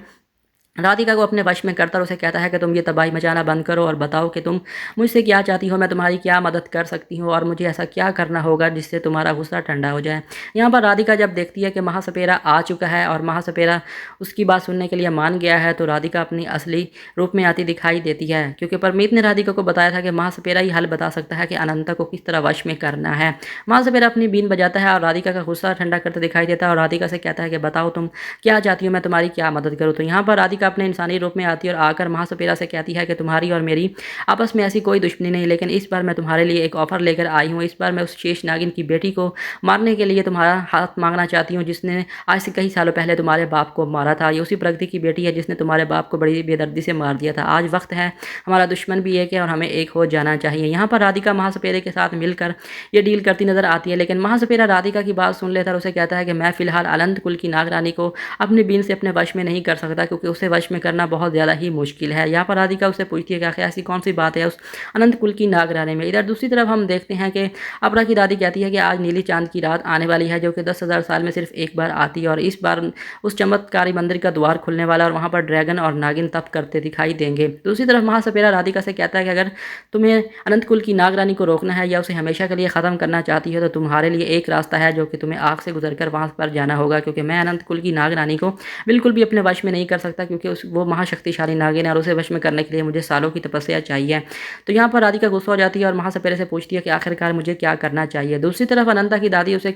राधिका को अपने वश में करता और उसे कहता है कि तुम ये तबाही मचाना बंद करो और बताओ कि तुम मुझसे क्या चाहती हो, मैं तुम्हारी क्या मदद कर सकती हूँ और मुझे ऐसा क्या करना होगा जिससे तुम्हारा गुस्सा ठंडा हो जाए। यहाँ पर राधिका जब देखती है कि महासपेरा आ चुका है और महासपेरा उसकी बात सुनने के लिए मान गया है, तो राधिका अपनी असली रूप में आती दिखाई देती है, क्योंकि परमीत ने राधिका को बताया था कि महासपेरा ही हल बता सकता है कि अनंता को किस तरह वश में करना है। महासपेरा अपनी बीन बजाता है और राधिका का गुस्सा ठंडा करते दिखाई देता है और राधिका से कहता है कि बताओ तुम क्या चाहती हो, मैं तुम्हारी क्या मदद करूँ। तो यहाँ पर राधिका अपने इंसानी रूप में आती है और आकर महासपेरा से कहती है कि तुम्हारी और मेरी आपस में ऐसी कोई दुश्मनी नहीं, लेकिन इस बार मैं तुम्हारे लिए एक ऑफर लेकर आई हूँ। इस बार मैं उस शेष नागिन की बेटी को मारने के लिए तुम्हारा हाथ मांगना चाहती हूँ जिसने आज से कई सालों पहले तुम्हारे बाप को मारा था। ये उसी प्रगति की बेटी है जिसने तुम्हारे बाप को बड़ी बेदर्दी से मार दिया था। आज वक्त है, हमारा दुश्मन भी एक है और हमें एक हो जाना चाहिए। यहाँ पर राधिका महासपेरे के साथ मिलकर ये डील करती नजर आती है, लेकिन महासपेरा राधिका की बात सुन लेता और उसे कहता है कि मैं फिलहाल अनंत कुल की नागरानी को अपनी बीन से अपने वश में नहीं कर सकता, क्योंकि उसे वश में करना बहुत ज़्यादा ही मुश्किल है। यहाँ पर राधिका उसे पूछती है कि आखिर ऐसी कौन सी बात है उस अनंत कुल की नागरानी में। इधर दूसरी तरफ हम देखते हैं कि अपरा की दादी कहती है कि आज नीली चांद की रात आने वाली है जो कि 10,000 साल में सिर्फ एक बार आती है और इस बार उस चमत्कारी मंदिर का द्वार खुलने वाला और वहाँ पर ड्रैगन और नागिन तप करते दिखाई देंगे। दूसरी तरफ महासपेरा राधिका से कहता है कि अगर तुम्हें अनंत कुल की नागरानी को रोकना है या उसे हमेशा के लिए ख़त्म करना चाहती हो तो तुम्हारे लिए एक रास्ता है जो कि तुम्हें आग से गुजर कर वहाँ पर जाना होगा, क्योंकि मैं अनंत कुल की नागरानी को बिल्कुल भी अपने वश में नहीं कर सकता, क्योंकि क्योंकि वो महाशक्तिशाली नागिन है और उसे वश में करने के लिए मुझे सालों की तपस्या चाहिए। तो यहाँ पर राधिका गुस्सा हो जाती है और महासपेरे से पूछती है कि आखिरकार मुझे क्या करना चाहिए। दूसरी तरफ अनंता की दादी उसे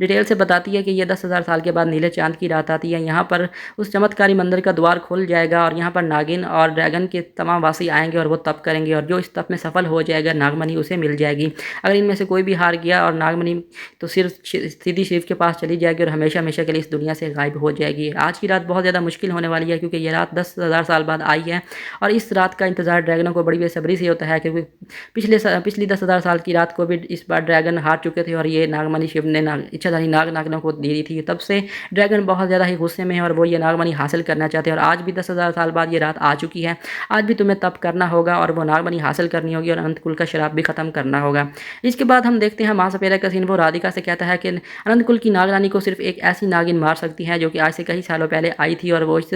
डिटेल से बताती है कि ये 10,000 साल के बाद नीले चांद की रात आती है। यहाँ पर उस चमत्कारी मंदिर का द्वार खुल जाएगा और यहाँ पर नागिन और ड्रैगन के तमाम वासी आएंगे और वो तप करेंगे और जो इस तप में सफल हो जाएगा नागमणि उसे मिल जाएगी। अगर इनमें से कोई भी हार गया और नागमणि तो सिर्फ सीधी शिव के पास चली जाएगी और हमेशा हमेशा के लिए इस दुनिया से गायब हो जाएगी। आज की रात बहुत ज़्यादा मुश्किल होने वाली है क्योंकि ये रात 10,000 साल बाद आई है और इस रात का इंतजार ड्रैगनों को बड़ी बेसब्री से होता है क्योंकि पिछली 10,000 साल की रात को भी इस बार ड्रैगन हार चुके थे और ये नागमणि शिव ने इच्छाधारी नागिनों को दे दी थी। तब से ड्रैगन बहुत ज़्यादा ही गुस्से में है और वो ये नागमणि हासिल करना चाहते हैं और आज भी 10,000 साल बाद ये रात आ चुकी है। आज भी तुम्हें तप करना होगा और वो नागमणि हासिल करनी होगी और अनंत कुल का शराब भी खत्म करना होगा। इसके बाद हम देखते हैं महासपेरा का सीन। वो राधिका से कहता है कि अनंत कुल की नागरानी को सिर्फ एक ऐसी नागिन मार सकती है जो कि आज से कई सालों पहले आई थी और वो इस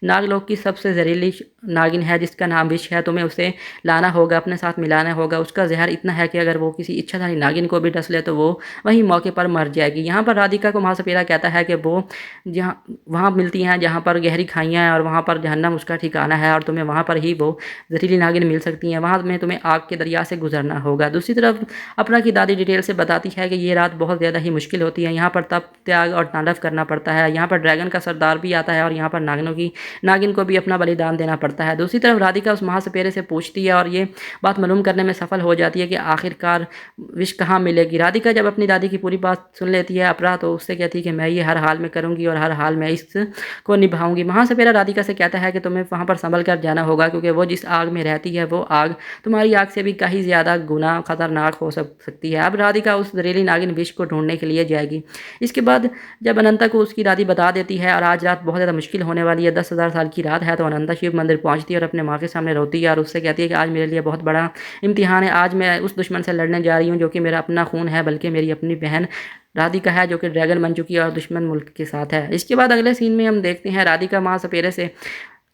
नागलोक की सबसे जहरीली नागिन है जिसका नाम विष है। तुम्हें उसे लाना होगा, अपने साथ मिलाना होगा। उसका जहर इतना है कि अगर वो किसी इच्छाधारी नागिन को भी डस ले तो वो वहीं मौके पर मर जाएगी। यहाँ पर राधिका को महासपेरा कहता है कि वो जहाँ वहाँ मिलती हैं जहाँ पर गहरी खाइयाँ हैं और वहाँ पर जहन्नम उसका ठिकाना है और तुम्हें वहाँ पर ही वो जहरीली नागिन मिल सकती हैं। वहाँ में तुम्हें आग के दरिया से गुजरना होगा। दूसरी तरफ अपना की दादी डिटेल से बताती है कि ये रात बहुत ज़्यादा ही मुश्किल होती है। यहाँ पर तप, त्याग और तांडव करना पड़ता है। यहाँ पर ड्रैगन का सरदार भी आता है और यहाँ पर नागिन को भी अपना बलिदान देना पड़ता है। दूसरी तरफ राधिका उस महासपेरे से पूछती है और ये बात मालूम करने में सफल हो जाती है कि आखिरकार विष कहाँ मिलेगी। राधिका जब अपनी दादी की पूरी बात सुन लेती है अपरा तो उससे कहती है कि मैं ये हर हाल में करूँगी और हर हाल में इसको निभाऊंगी। महासपेरा राधिका से कहता है कि तुम्हें वहाँ पर संभल कर जाना होगा क्योंकि वो जिस आग में रहती है वो आग तुम्हारी आग से भी कहीं ज़्यादा गुना खतरनाक हो सकती है। अब राधिका उस जहरीली नागिन विष को ढूंढने के लिए जाएगी। इसके बाद जब अनंता को उसकी दादी बता देती है और आज रात बहुत ज़्यादा मुश्किल होने वाली है, 10,000 साल की रात है, तो अनंता शिव मंदिर पहुंचती है और अपने माँ के सामने रोती है और उससे कहती है कि आज मेरे लिए बहुत बड़ा इम्तिहान है। आज मैं उस दुश्मन से लड़ने जा रही हूँ जो कि मेरा अपना खून है, बल्कि मेरी अपनी बहन राधिका है जो कि ड्रैगन बन चुकी है और दुश्मन मुल्क के साथ है। इसके बाद अगले सीन में हम देखते हैं राधिका महासपेरे से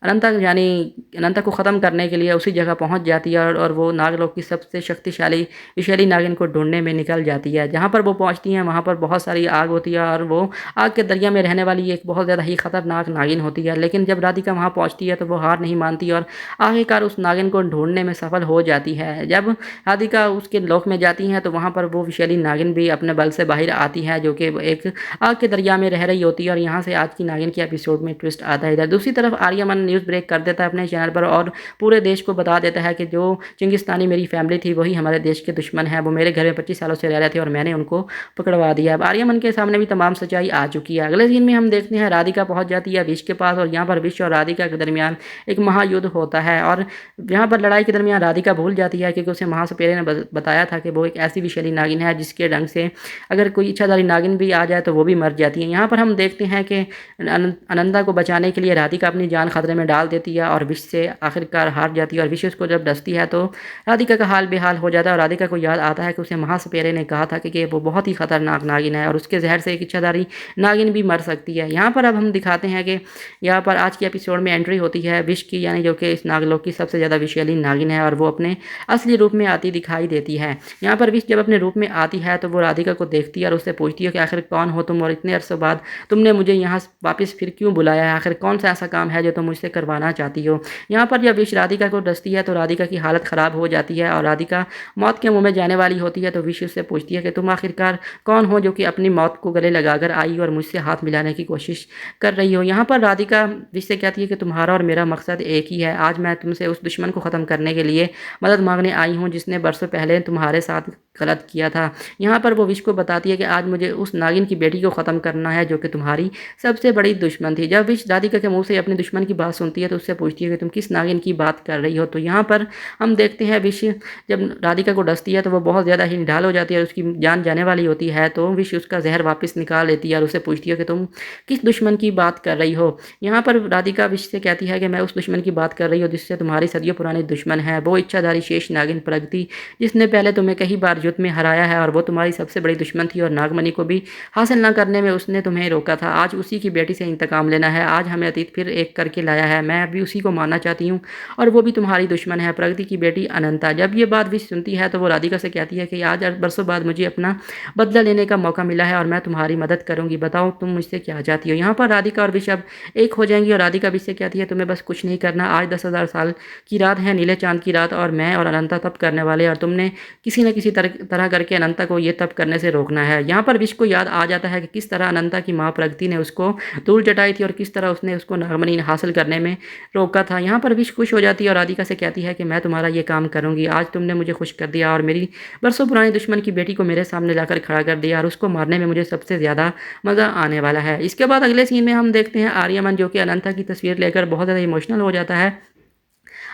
अनंता को ख़त्म करने के लिए उसी जगह पहुंच जाती है और वो नागलोक की सबसे शक्तिशाली विषैली नागिन को ढूंढने में निकल जाती है। जहां पर वो पहुंचती हैं वहां पर बहुत सारी आग होती है और वो आग के दरिया में रहने वाली एक बहुत ज़्यादा ही खतरनाक नागिन होती है। लेकिन जब राधिका वहां पहुंचती है तो वो हार नहीं मानती और आखिरकार उस नागिन को ढूंढने में सफल हो जाती है। जब राधिका उसके लोक में जाती हैं तो वहाँ पर वो विषैली नागिन भी अपने बल से बाहर आती है जो कि एक आग के दरिया में रह रही होती है और यहाँ से आज की नागिन के एपिसोड में ट्विस्ट आता है। इधर दूसरी तरफ आर्यमन न्यूज़ ब्रेक कर देता है अपने चैनल पर और पूरे देश को बता देता है कि जो चिंगिस्तानी मेरी फैमिली थी वही हमारे देश के दुश्मन है। वो मेरे घर में 25 सालों से रह रहे थे और मैंने उनको पकड़वा दिया। अब आर्यमन के सामने भी तमाम सच्चाई आ चुकी है। अगले सीन में हम देखते हैं राधिका पहुंच जाती है विष के पास और यहाँ पर विष और राधिका के दरमियान एक महायुद्ध होता है और यहाँ पर लड़ाई के दरमियान राधिका भूल जाती है क्योंकि उसे महासपेरे ने बताया था कि वो एक ऐसी विषैली नागिन है जिसके ढंग से अगर कोई इच्छाधारी नागिन भी आ जाए तो वो भी मर जाती है। यहाँ पर हम देखते हैं कि अनंता को बचाने के लिए राधिका अपनी जान खतरे में डाल देती है और विष से आखिरकार हार जाती है और विष उसको जब डसती है तो राधिका का हाल बेहाल हो जाता है और राधिका को याद आता है कि उसे महासपेरे ने कहा था कि वो बहुत ही खतरनाक नागिन है और उसके जहर से एक इच्छाधारी नागिन भी मर सकती है। यहाँ पर अब हम दिखाते हैं कि यहाँ पर आज के एपिसोड में एंट्री होती है विष की, यानी जो कि इस नागलोक की सबसे ज़्यादा विषैली नागिन है और वो अपने असली रूप में आती दिखाई देती है। यहाँ पर विष जब अपने रूप में आती है तो वो राधिका को देखती है और उससे पूछती है कि आखिर कौन हो तुम और इतने अरसे बाद तुमने मुझे यहाँ वापस फिर क्यों बुलाया है, आखिर कौन सा ऐसा काम है जो तुम मुझसे करवाना चाहती हो। यहाँ पर जब विष राधिका को डसती है तो राधिका की हालत ख़राब हो जाती है और राधिका मौत के मुंह में जाने वाली होती है तो विष उससे पूछती है कि तुम आखिरकार कौन हो जो कि अपनी मौत को गले लगाकर आई और मुझसे हाथ मिलाने की कोशिश कर रही हो। यहाँ पर राधिका विष से कहती है कि तुम्हारा और मेरा मकसद एक ही है। आज मैं तुमसे उस दुश्मन को ख़त्म करने के लिए मदद मांगने आई हूँ जिसने बरसों पहले तुम्हारे साथ गलत किया था। यहाँ पर वो विष को बताती है कि आज मुझे उस नागिन की बेटी को ख़त्म करना है जो कि तुम्हारी सबसे बड़ी दुश्मन थी। जब विष राधिका के मुंह से अपने दुश्मन की बात सुनती है तो उससे पूछती है कि तुम किस नागिन की बात कर रही हो। तो यहाँ पर हम देखते हैं विष जब राधिका को डसती है तो वो बहुत ज़्यादा ही निढाल हो जाती है और उसकी जान जाने वाली होती है तो विष उसका जहर वापस निकाल लेती है और उससे पूछती है कि तुम किस दुश्मन की बात कर रही हो। यहाँ पर राधिका विष से कहती है कि मैं उस दुश्मन की बात कर रही हूँ जिससे तुम्हारी सदियों पुरानी दुश्मन है, वो इच्छाधारी शेष नागिन प्रगति जिसने पहले तुम्हें कई बार युद्ध में हराया है और वो तुम्हारी सबसे बड़ी दुश्मन थी और नागमणि को भी हासिल न करने में उसने तुम्हें रोका था। आज उसी की बेटी से इंतकाम लेना है। आज हमें अतीत फिर एक करके लाया है, मैं अभी उसी को मानना चाहती हूँ और वो भी तुम्हारी दुश्मन है, प्रगति की बेटी अनंता। जब ये बात विश सुनती है तो वो राधिका से कहती है कि आज बरसों बाद मुझे अपना बदला लेने का मौका मिला है और मैं तुम्हारी मदद करूँगी, बताओ तुम मुझसे क्या चाहती हो। यहाँ पर राधिका और विश अब एक हो जाएंगी और राधिका विश से कहती है तुम्हें बस कुछ नहीं करना, आज 10,000 साल की रात है, नीले चांद की रात, और मैं और अनंता तप करने वाले और तुमने किसी न किसी तरह करके अनंता को ये तप करने से रोकना है। यहाँ पर विश को याद आ जाता है कि किस तरह अनंता की माँ प्रगति ने उसको धूल चटाई थी और किस तरह उसने उसको नागमणि हासिल करने में रोका था। यहाँ पर विश खुश हो जाती है और राधिका से कहती है कि मैं तुम्हारा ये काम करूँगी, आज तुमने मुझे खुश कर दिया और मेरी बरसों पुरानी दुश्मन की बेटी को मेरे सामने लाकर खड़ा कर दिया और उसको मारने में मुझे सबसे ज़्यादा मज़ा आने वाला है। इसके बाद अगले सीन में हम देखते हैं आर्यमन जो कि अनंता की तस्वीर लेकर बहुत ज़्यादा इमोशनल हो जाता है।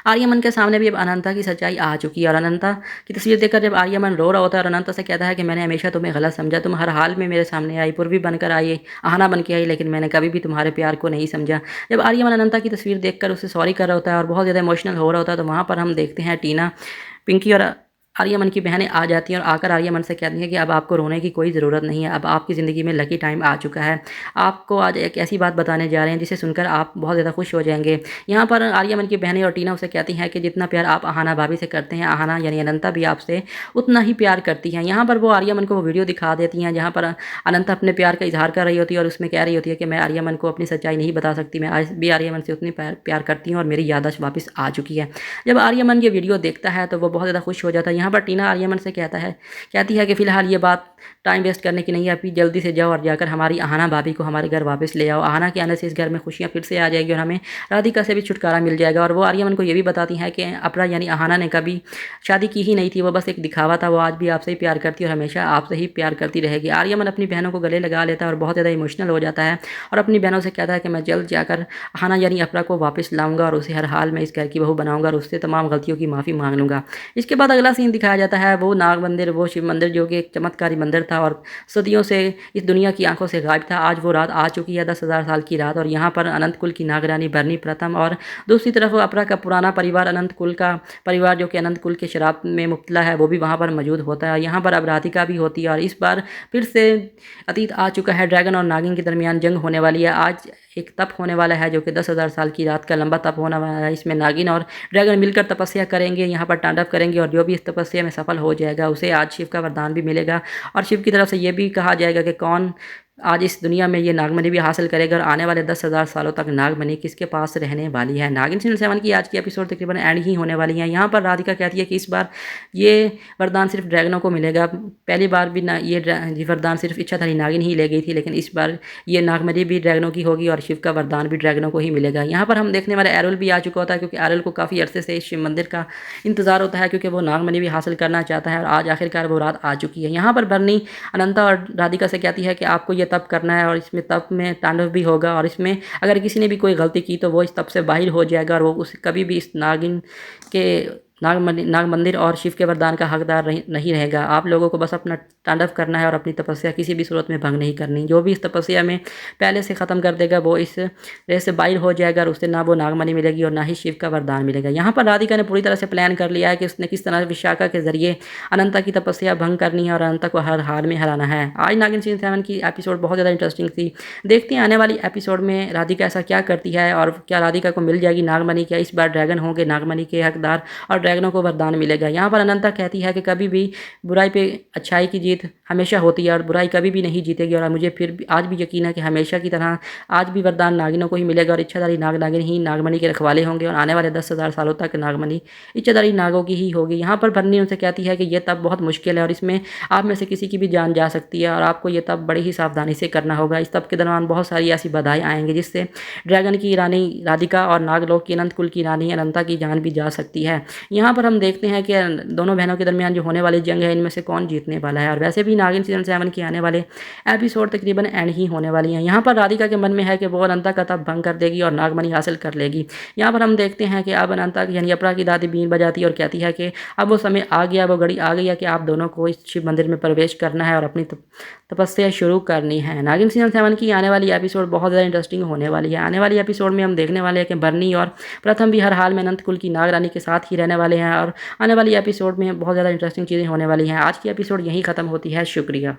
आर्यमन के सामने भी अब अनंता की सच्चाई आ चुकी है और अनंता की तस्वीर देखकर जब आर्यमन रो रहा होता है और अनंता से कहता है कि मैंने हमेशा तुम्हें गलत समझा, तुम हर हाल में मेरे सामने आई, पूर्वी बनकर आई, आहना बन के आई, लेकिन मैंने कभी भी तुम्हारे प्यार को नहीं समझा। जब आर्यमन अनंता की तस्वीर देखकर उसे सॉरी कर रहा होता है और बहुत ज़्यादा इमोशनल हो रहा होता है तो वहाँ पर हम देखते हैं टीना, पिंकी और आर्यमन की बहनें आ जाती हैं और आकर आर्यमन से कहती हैं कि अब आपको रोने की कोई ज़रूरत नहीं है, अब आपकी ज़िंदगी में लकी टाइम आ चुका है। आपको आज एक ऐसी बात बताने जा रहे हैं जिसे सुनकर आप बहुत ज़्यादा खुश हो जाएंगे। यहाँ पर आर्यमन की बहनें और टीना उसे कहती हैं कि जितना प्यार आप आहना भाभी से करते हैं, आहना यानी अनंता भी आपसे उतना ही प्यार करती हैं। यहाँ पर वो आर्यमन को वो वीडियो दिखा देती हैं जहाँ पर अनंता अपने प्यार का इजहार कर रही होती है और उसमें कह रही होती है कि मैं आर्यमन को अपनी सच्चाई नहीं बता सकती, मैं आज भी आर्यमन से उतनी प्यार करती हूँ और मेरी याददाश्त वापस आ चुकी है। जब आर्यमन ये वीडियो देखता है तो वो बहुत ज़्यादा खुश हो जाता है। यहाँ पर टीना आर्यमन से कहती है कि फ़िलहाल ये बात टाइम वेस्ट करने की नहीं है, अभी जल्दी से जाओ और जाकर हमारी आहना भाभी को हमारे घर वापस ले आओ। आहना के आने से इस घर में खुशियाँ फिर से आ जाएगी और हमें राधिका से भी छुटकारा मिल जाएगा। और वो आर्यमन को ये भी बताती हैं कि अपरा यानी आहना ने कभी शादी की ही नहीं थी, वो बस एक दिखावा था, वो आज भी आपसे ही प्यार करती है और हमेशा आपसे ही प्यार करती रहेगी। आर्यमन अपनी बहनों को गले लगा लेता है और बहुत ज़्यादा इमोशनल हो जाता है और अपनी बहनों से कहता है कि मैं जल्द जाकर आहना यानी अपरा को वापस लाऊंगा और उसे हर हाल में इस घर की बहू बनाऊंगा और उससे तमाम गलतियों की माफ़ी मांग लूँगा। इसके बाद अगला सीन दिखाया जाता है वो नाग मंदिर, वो शिव मंदिर जो कि एक चमत्कारी मंदिर था और सदियों से इस दुनिया की आंखों से गायब था। आज वो रात आ चुकी है, 10,000 साल की रात, और यहाँ पर अनंत कुल की नागरानी बरनी प्रथम और दूसरी तरफ अपरा का पुराना परिवार अनंत कुल का परिवार जो कि अनंत कुल के शराब में मुब्तला है वो भी वहाँ पर मौजूद होता है। यहाँ पर अब राधिका भी होती है और इस बार फिर से अतीत आ चुका है, ड्रैगन और नागिन के दरमियान जंग होने वाली है। आज एक तप होने वाला है जो कि 10,000 साल की रात का लंबा तप होने वाला है। इसमें नागिन और ड्रैगन मिलकर तपस्या करेंगे, यहाँ पर तांडव करेंगे और जो भी इस तपस्या में सफल हो जाएगा उसे आज शिव का वरदान भी मिलेगा और शिव की तरफ से ये भी कहा जाएगा कि कौन आज इस दुनिया में ये नागमणि भी हासिल करेगा और आने वाले 10,000 सालों तक नागमणि किसके पास रहने वाली है। नागिन सीजन 7 की आज की एपिसोड तकरीबन एंड ही होने वाली है। यहाँ पर राधिका कहती है कि इस बार ये वरदान सिर्फ ड्रैगनों को मिलेगा। पहली बार भी ये वरदान सिर्फ इच्छाधारी नागिन ही ले गई थी, लेकिन इस बार ये नागमणि भी ड्रैगनों की होगी और शिव का वरदान भी ड्रैगनों को ही मिलेगा। यहाँ पर हम देखने वाले एरुल भी आ चुका होता है क्योंकि एरुल को काफ़ी अरसे से इस शिव मंदिर का इंतजार होता है क्योंकि वो नागमणि भी हासिल करना चाहता है और आज आखिरकार वो रात आ चुकी है। यहाँ पर बरनी अनंता और राधिका से कहती है कि आपको ये तप करना है और इसमें तप में तांडव भी होगा और इसमें अगर किसी ने भी कोई गलती की तो वो इस तप से बाहर हो जाएगा और वो उसे कभी भी इस नागिन के नाग मंदिर और शिव के वरदान का हकदार नहीं रहेगा। आप लोगों को बस अपना तांडव करना है और अपनी तपस्या किसी भी सूरत में भंग नहीं करनी। जो भी इस तपस्या में पहले से ख़त्म कर देगा वो इस रेस से बाहर हो जाएगा और उससे ना वो नागमणि मिलेगी और ना ही शिव का वरदान मिलेगा। यहाँ पर राधिका ने पूरी तरह से प्लान कर लिया है कि उसने किस तरह विशाखा के जरिए अनंता की तपस्या भंग करनी है और अनंता को हर हाल में हराना है। आज नागिन सीजन 7 की एपिसोड बहुत ज़्यादा इंटरेस्टिंग थी। देखते हैं आने वाली एपिसोड में राधिका ऐसा क्या करती है और क्या राधिका को मिल जाएगी नागमणि, क्या इस बार ड्रैगन होंगे नागमणि के हकदार और ड्रैगनों को वरदान मिलेगा। यहाँ पर अनंता कहती है कि कभी भी बुराई पे अच्छाई की जीत हमेशा होती है और बुराई कभी भी नहीं जीतेगी और मुझे फिर भी आज भी यकीन है कि हमेशा की तरह आज भी वरदान नागिनों को ही मिलेगा और इच्छाधारी नागिन ही नागमणि के रखवाले होंगे और आने वाले 10,000 सालों तक नागमणि इच्छाधारी नागों की ही होगी। यहाँ पर बरनी उनसे कहती है कि यह तप बहुत मुश्किल है और इसमें आप में से किसी की भी जान जा सकती है और आपको ये तप बड़ी ही सावधानी से करना होगा। इस तप के दौरान बहुत सारी ऐसी बाधाएं आएंगी जिससे ड्रैगन की रानी राधिका और नागलोक की अनंत कुल की रानी अनंता की जान भी जा सकती है। यहाँ पर हम देखते हैं कि दोनों बहनों के दरमियान जो होने वाली जंग है इनमें से कौन जीतने वाला है और वैसे भी नागिन सीजन 7 के आने वाले एपिसोड तकरीबन एंड ही होने वाली हैं। यहाँ पर राधिका के मन में है कि वो अनंता का तप भंग कर देगी और नागमणि हासिल कर लेगी। यहाँ पर हम देखते हैं कि अब अनंता यानी अपरा की दादी बीन बजाती है और कहती है कि अब वो समय आ गया, वो घड़ी आ गई है कि आप दोनों को इस शिव मंदिर में प्रवेश करना है और अपनी तपस्या शुरू करनी है। नागिन सीजन 7 की आने वाली एपिसोड बहुत ज़्यादा इंटरेस्टिंग होने वाली है। आने वाली एपिसोड में हम देखने वाले हैं कि बरनी और प्रथम भी हर हाल में अनंत कुल की नाग रानी के साथ ही रहने वाले हैं और आने वाली एपिसोड में बहुत ज़्यादा इंटरेस्टिंग चीज़ें होने वाली हैं। आज की एपिसोड यहीं ख़त्म होती है। शुक्रिया।